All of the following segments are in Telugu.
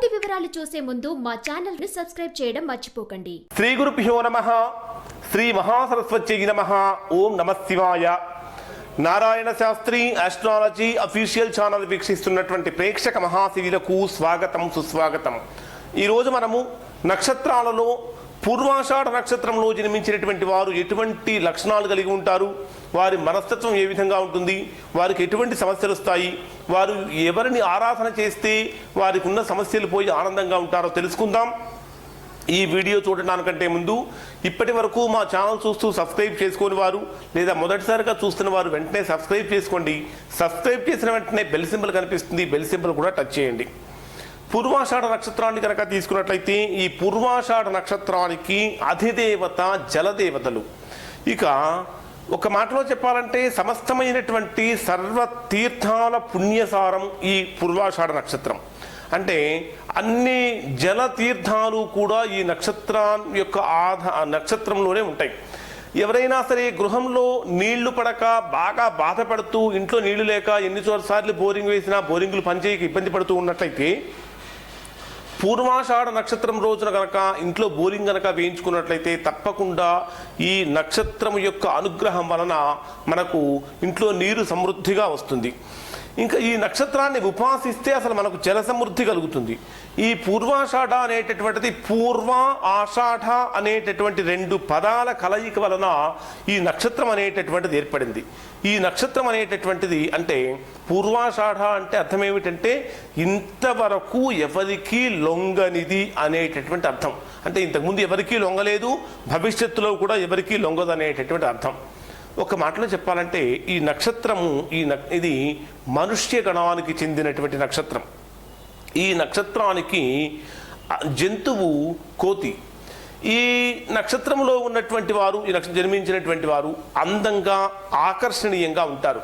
పూర్తి వివరాలు చూసే ముందు మా ఛానల్ ని సబ్స్క్రైబ్ చేయడం మర్చిపోకండి. శ్రీ గురుభ్యో నమః. శ్రీ మహాసరస్వత్యై నమః. ఓం నమః శివాయ. Narayana Shastri astrology official channel వీక్షిస్తున్నటువంటి ప్రేక్షక మహాశివులకు స్వాగతం, సుస్వాగతం. ఈరోజు మనము నక్షత్రాలలో పూర్వాషాఢ నక్షత్రంలో జన్మించినటువంటి వారు ఎటువంటి లక్షణాలు కలిగి ఉంటారు, వారి మనస్తత్వం ఏ విధంగా ఉంటుంది, వారికి ఎటువంటి సమస్యలు వస్తాయి, వారు ఎవరిని ఆరాధన చేస్తే వారికి ఉన్న సమస్యలు పోయి ఆనందంగా ఉంటారో తెలుసుకుందాం. ఈ వీడియో చూడడానికంటే ముందు ఇప్పటి వరకు మా ఛానల్ చూస్తూ సబ్స్క్రైబ్ చేసుకుని వారు లేదా మొదటిసారిగా చూస్తున్న వారు వెంటనే సబ్స్క్రైబ్ చేసుకోండి. సబ్స్క్రైబ్ చేసిన వెంటనే బెల్ సింబల్ కనిపిస్తుంది, బెల్ సింబల్ కూడా టచ్ చేయండి. పూర్వాషాఢ నక్షత్రాన్ని కనుక తీసుకున్నట్లయితే ఈ పూర్వాషాఢ నక్షత్రానికి అధిదేవత జలదేవతలు. ఇక ఒక మాటలో చెప్పాలంటే సమస్తమైనటువంటి సర్వ తీర్థాల పుణ్యసారం ఈ పూర్వాషాఢ నక్షత్రం. అంటే అన్ని జల తీర్థాలు కూడా ఈ నక్షత్రం యొక్క నక్షత్రంలోనే ఉంటాయి. ఎవరైనా సరే గృహంలో నీళ్లు పడక బాగా బాధపడుతూ ఇంట్లో నీళ్లు లేక ఎన్ని సార్లు బోరింగ్ వేసినా బోరింగులు పనిచేయక ఇబ్బంది పడుతూ ఉన్నట్లయితే పూర్వాషాఢ నక్షత్రం రోజున కనుక ఇంట్లో బోరింగ్ కనుక వేయించుకున్నట్లయితే తప్పకుండా ఈ నక్షత్రం యొక్క అనుగ్రహం వలన మనకు ఇంట్లో నీరు సమృద్ధిగా వస్తుంది. ఇంకా ఈ నక్షత్రాన్ని ఉపాసిస్తే అసలు మనకు జల సమృద్ధి కలుగుతుంది. ఈ పూర్వాషాఢ అనేటటువంటిది పూర్వ ఆషాఢ అనేటటువంటి రెండు పదాల కలయిక వలన ఈ నక్షత్రం అనేటటువంటిది ఏర్పడింది. ఈ నక్షత్రం అనేటటువంటిది అంటే పూర్వాషాఢ అంటే అర్థం ఏమిటంటే ఇంతవరకు ఎవరికీ లొంగనిది అనేటటువంటి అర్థం. అంటే ఇంతకుముందు ఎవరికీ లొంగలేదు, భవిష్యత్తులో కూడా ఎవరికీ లొంగదు అనేటటువంటి అర్థం. ఒక మాటలో చెప్పాలంటే ఈ నక్షత్రము ఇది మనుష్య గణానికి చెందినటువంటి నక్షత్రం. ఈ నక్షత్రానికి జంతువు కోతి. ఈ నక్షత్రంలో ఉన్నటువంటి వారు, ఈ జన్మించినటువంటి వారు అందంగా ఆకర్షణీయంగా ఉంటారు.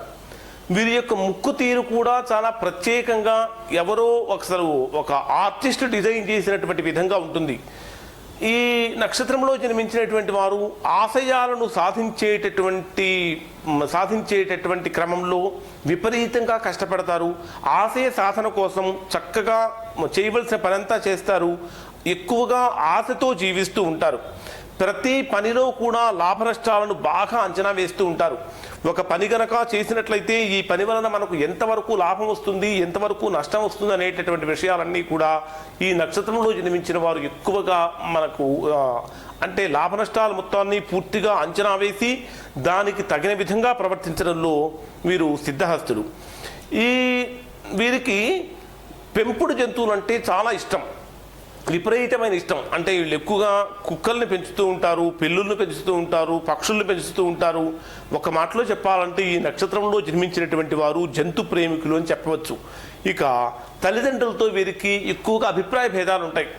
వీరి యొక్క ముక్కు తీరు కూడా చాలా ప్రత్యేకంగా ఎవరో ఒక ఆర్టిస్ట్ డిజైన్ చేసినటువంటి విధంగా ఉంటుంది. ఈ నక్షత్రంలో జన్మించినటువంటి వారు ఆశయాలను సాధించేటటువంటి క్రమంలో విపరీతంగా కష్టపడతారు. ఆశయ సాధన కోసం చక్కగా చేయవలసిన పనంతా చేస్తారు. ఎక్కువగా ఆశతో జీవిస్తూ ఉంటారు. ప్రతి పనిలో కూడా లాభ నష్టాలను బాగా అంచనా వేస్తూ ఉంటారు. ఒక పని గనక చేసినట్లయితే ఈ పని వలన మనకు ఎంతవరకు లాభం వస్తుంది, ఎంతవరకు నష్టం వస్తుంది అనేటటువంటి విషయాలన్నీ కూడా ఈ నక్షత్రంలో జన్మించిన వారు ఎక్కువగా మనకు అంటే లాభ నష్టాల మొత్తాన్ని పూర్తిగా అంచనా వేసి దానికి తగిన విధంగా ప్రవర్తించడంలో వీరు సిద్ధహస్తులు. వీరికి పెంపుడు జంతువులు అంటే చాలా ఇష్టం, విపరీతమైన ఇష్టం. అంటే వీళ్ళు ఎక్కువగా కుక్కల్ని పెంచుతూ ఉంటారు, పిల్లుల్ని పెంచుతూ ఉంటారు, పక్షుల్ని పెంచుతూ ఉంటారు. ఒక మాటలో చెప్పాలంటే ఈ నక్షత్రంలో జన్మించినటువంటి వారు జంతు ప్రేమికులు అని చెప్పవచ్చు. ఇక తల్లిదండ్రులతో వీరికి ఎక్కువగా అభిప్రాయ భేదాలు ఉంటాయి.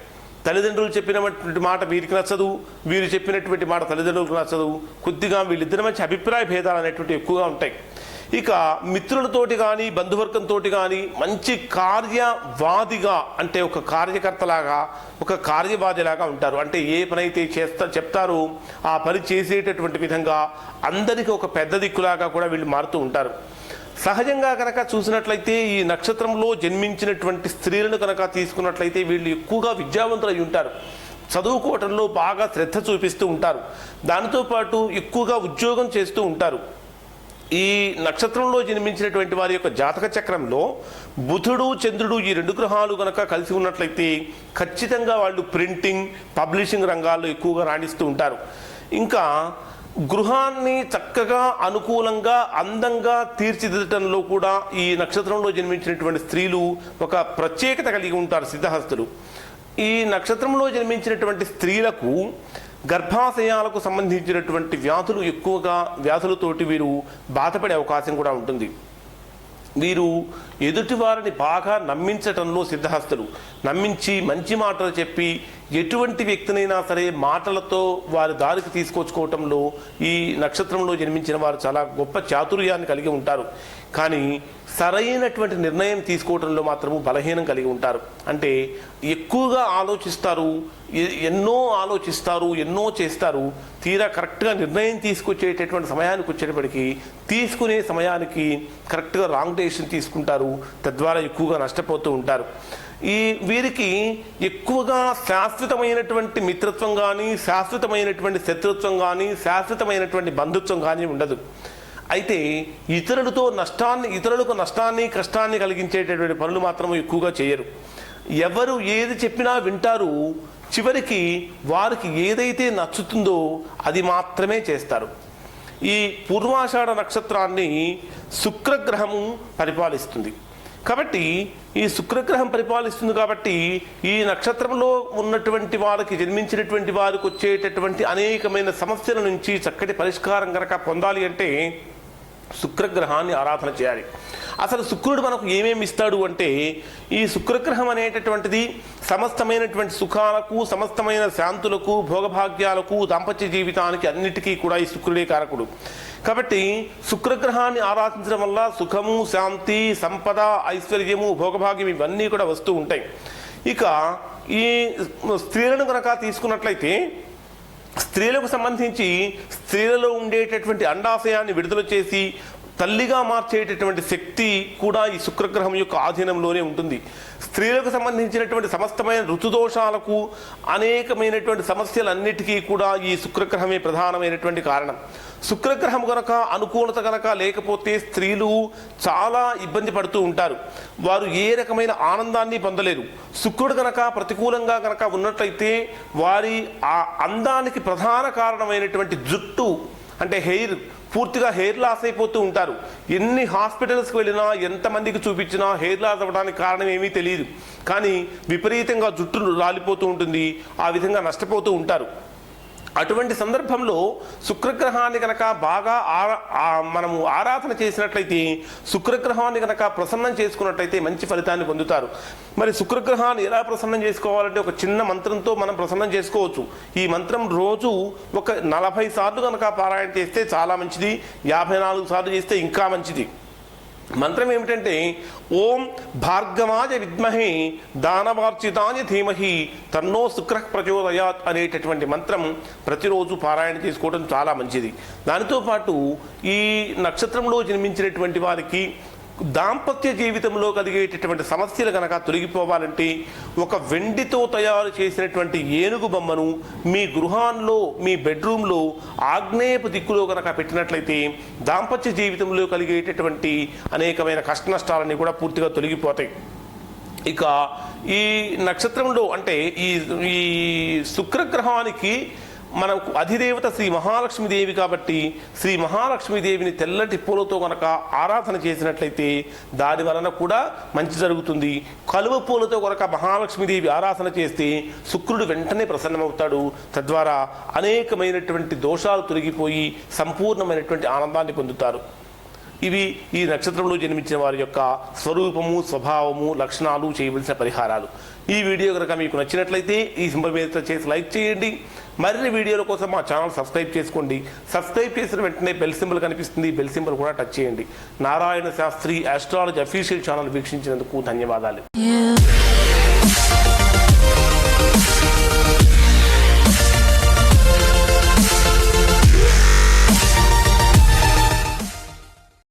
తల్లిదండ్రులు చెప్పినటువంటి మాట వీరికి నచ్చదు, వీరు చెప్పినటువంటి మాట తల్లిదండ్రులకు నచ్చదు. కొద్దిగా వీళ్ళిద్దరి మధ్య అభిప్రాయ భేదాలు అనేటువంటి ఎక్కువగా ఉంటాయి. ఇక మిత్రులతోటి కానీ బంధువర్గంతో కానీ మంచి కార్యవాదిగా అంటే ఒక కార్యకర్తలాగా ఒక కార్యవాదిలాగా ఉంటారు. అంటే ఏ పని అయితే చెప్తారో ఆ పని చేసేటటువంటి విధంగా అందరికీ ఒక పెద్ద దిక్కులాగా కూడా వీళ్ళు మారుతూ ఉంటారు. సహజంగా కనుక చూసినట్లయితే ఈ నక్షత్రంలో జన్మించినటువంటి స్త్రీలను కనుక తీసుకున్నట్లయితే వీళ్ళు ఎక్కువగా విద్యావంతులు అయి ఉంటారు. చదువుకోవటంలో బాగా శ్రద్ధ చూపిస్తూ ఉంటారు. దానితో పాటు ఎక్కువగా ఉద్యోగం చేస్తూ ఉంటారు. ఈ నక్షత్రంలో జన్మించినటువంటి వారి యొక్క జాతక చక్రంలో బుధుడు చంద్రుడు ఈ రెండు గ్రహాలు కనుక కలిసి ఉన్నట్లయితే ఖచ్చితంగా వాళ్ళు ప్రింటింగ్ పబ్లిషింగ్ రంగాల్లో ఎక్కువగా రాణిస్తూ ఉంటారు. ఇంకా గృహాన్ని చక్కగా అనుకూలంగా అందంగా తీర్చిదిద్దటంలో కూడా ఈ నక్షత్రంలో జన్మించినటువంటి స్త్రీలు ఒక ప్రత్యేకత కలిగి ఉంటారు, సిద్ధహస్తులు. ఈ నక్షత్రంలో జన్మించినటువంటి స్త్రీలకు గర్భాశయాలకు సంబంధించినటువంటి వ్యాధులతోటి వీరు బాధపడే అవకాశం కూడా ఉంటుంది. వీరు ఎదుటి వారిని బాగా నమ్మించటంలో సిద్ధహస్తులు. నమ్మించి మంచి మాటలు చెప్పి ఎటువంటి వ్యక్తినైనా సరే మాటలతో వారి దారికి తీసుకొచ్చుకోవటంలో ఈ నక్షత్రంలో జన్మించిన వారు చాలా గొప్ప చాతుర్యాన్ని కలిగి ఉంటారు. కానీ సరైనటువంటి నిర్ణయం తీసుకోవడంలో మాత్రము బలహీనం కలిగి ఉంటారు. అంటే ఎక్కువగా ఆలోచిస్తారు, ఎన్నో ఆలోచిస్తారు, ఎన్నో చేస్తారు. తీరా కరెక్ట్గా నిర్ణయం తీసుకొచ్చేటటువంటి సమయానికి వచ్చేటప్పటికి తీసుకునే సమయానికి కరెక్ట్గా రాంగ్ డెసిషన్ తీసుకుంటారు. తద్వారా ఎక్కువగా నష్టపోతూ ఉంటారు. వీరికి ఎక్కువగా శాశ్వతమైనటువంటి మిత్రత్వం కానీ, శాశ్వతమైనటువంటి శత్రుత్వం కానీ, శాశ్వతమైనటువంటి బంధుత్వం కానీ ఉండదు. అయితే ఇతరులకు నష్టాన్ని కష్టాన్ని కలిగించేటటువంటి పనులు మాత్రం ఎక్కువగా చేయరు. ఎవరు ఏది చెప్పినా వింటారు. చివరికి వారికి ఏదైతే నచ్చుతుందో అది మాత్రమే చేస్తారు. ఈ పూర్వాషాఢ నక్షత్రాన్ని శుక్రగ్రహము పరిపాలిస్తుంది. కాబట్టి ఈ శుక్రగ్రహం పరిపాలిస్తుంది కాబట్టి ఈ నక్షత్రంలో ఉన్నటువంటి వారికి, జన్మించినటువంటి వారికి వచ్చేటటువంటి అనేకమైన సమస్యల నుంచి చక్కటి పరిష్కారం కనుక పొందాలి అంటే శుక్రగ్రహాన్ని ఆరాధన చేయాలి. అసలు శుక్రుడు మనకు ఏమేమి ఇస్తాడు అంటే, ఈ శుక్రగ్రహం అనేటటువంటిది సమస్తమైనటువంటి సుఖాలకు, సమస్తమైన శాంతులకు, భోగభాగ్యాలకు, దాంపత్య జీవితానికి అన్నిటికీ కూడా ఈ శుక్రుడే కారకుడు. కాబట్టి శుక్రగ్రహాన్ని ఆరాధించడం వల్ల సుఖము, శాంతి, సంపద, ఐశ్వర్యము, భోగభాగ్యం ఇవన్నీ కూడా వస్తూ ఉంటాయి. ఇక ఈ స్త్రీలను కనుక తీసుకున్నట్లయితే, స్త్రీలకు సంబంధించి స్త్రీలలో ఉండేటటువంటి అండాశయాన్ని విడుదల చేసి తల్లిగా మార్చేటటువంటి శక్తి కూడా ఈ శుక్రగ్రహం యొక్క ఆధీనంలోనే ఉంటుంది. స్త్రీలకు సంబంధించినటువంటి సమస్తమైన ఋతుదోషాలకు, అనేకమైనటువంటి సమస్యలన్నిటికీ కూడా ఈ శుక్రగ్రహమే ప్రధానమైనటువంటి కారణం. శుక్రగ్రహం కనుక అనుకూలత కనుక లేకపోతే స్త్రీలు చాలా ఇబ్బంది పడుతూ ఉంటారు. వారు ఏ రకమైన ఆనందాన్ని పొందలేరు. శుక్రుడు కనుక ప్రతికూలంగా కనుక ఉన్నట్లయితే వారి ఆ అందానికి ప్రధాన కారణమైనటువంటి జుట్టు అంటే హెయిర్, పూర్తిగా హెయిర్ లాస్ అయిపోతూ ఉంటారు. ఎన్ని హాస్పిటల్స్కి వెళ్ళినా, ఎంతమందికి చూపించినా హెయిర్ లాస్ అవ్వడానికి కారణం ఏమీ తెలియదు. కానీ విపరీతంగా జుట్టు రాలిపోతూ ఉంటుంది. ఆ విధంగా నష్టపోతూ ఉంటారు. అటువంటి సందర్భంలో శుక్రగ్రహాన్ని కనుక బాగా మనము ఆరాధన చేసినట్లయితే, శుక్రగ్రహాన్ని కనుక ప్రసన్నం చేసుకున్నట్లయితే మంచి ఫలితాన్ని పొందుతారు. మరి శుక్రగ్రహాన్ని ఎలా ప్రసన్నం చేసుకోవాలంటే ఒక చిన్న మంత్రంతో మనం ప్రసన్నం చేసుకోవచ్చు. ఈ మంత్రం రోజు ఒక 40 సార్లు కనుక పారాయణ చేస్తే చాలా మంచిది. 54 సార్లు చేస్తే ఇంకా మంచిది. మంత్రం ఏమిటంటే, ఓం భార్గవాయ విద్మహే దానవార్చితాయ ధీమహి తన్నో శుక్ర ప్రచోదయాత్ అనేటటువంటి మంత్రం ప్రతిరోజు పారాయణ చేసుకోవడం చాలా మంచిది. దానితో పాటు ఈ నక్షత్రంలో జన్మించినటువంటి వారికి దాంపత్య జీవితంలో కలిగేటటువంటి సమస్యలు కనుక తొలగిపోవాలంటే ఒక వెండితో తయారు చేసినటువంటి ఏనుగు బొమ్మను మీ గృహాల్లో, మీ బెడ్రూమ్లో ఆగ్నేయపు దిక్కులో కనుక పెట్టినట్లయితే దాంపత్య జీవితంలో కలిగేటటువంటి అనేకమైన కష్ట నష్టాలన్నీ కూడా పూర్తిగా తొలగిపోతాయి. ఇక ఈ నక్షత్రంలో అంటే ఈ శుక్రగ్రహానికి మనకు అధిదేవత శ్రీ మహాలక్ష్మీదేవి కాబట్టి శ్రీ మహాలక్ష్మీదేవిని తెల్లటి పూలతో కనుక ఆరాధన చేసినట్లయితే దాని వలన కూడా మంచి జరుగుతుంది. కలువ పూలతో కనుక మహాలక్ష్మీదేవి ఆరాధన చేస్తే శుక్రుడు వెంటనే ప్రసన్నమవుతాడు. తద్వారా అనేకమైనటువంటి దోషాలు తొలగిపోయి సంపూర్ణమైనటువంటి ఆనందాన్ని పొందుతారు. ఇవి ఈ నక్షత్రంలో జన్మించిన వారి యొక్క స్వరూపము, స్వభావము, లక్షణాలు, చేయవలసిన పరిహారాలు. ఈ వీడియో కనుక మీకు నచ్చినట్లయితే ఈ సింబల్ మీద చేసి లైక్ చేయండి. మరిన్ని వీడియోల కోసం మా ఛానల్ సబ్స్క్రైబ్ చేసుకోండి. సబ్స్క్రైబ్ చేసిన వెంటనే బెల్ సింబల్ కనిపిస్తుంది. బెల్ సింబల్ కూడా టచ్ చేయండి. Narayana Shastri astrology official channel వీక్షించినందుకు ధన్యవాదాలు.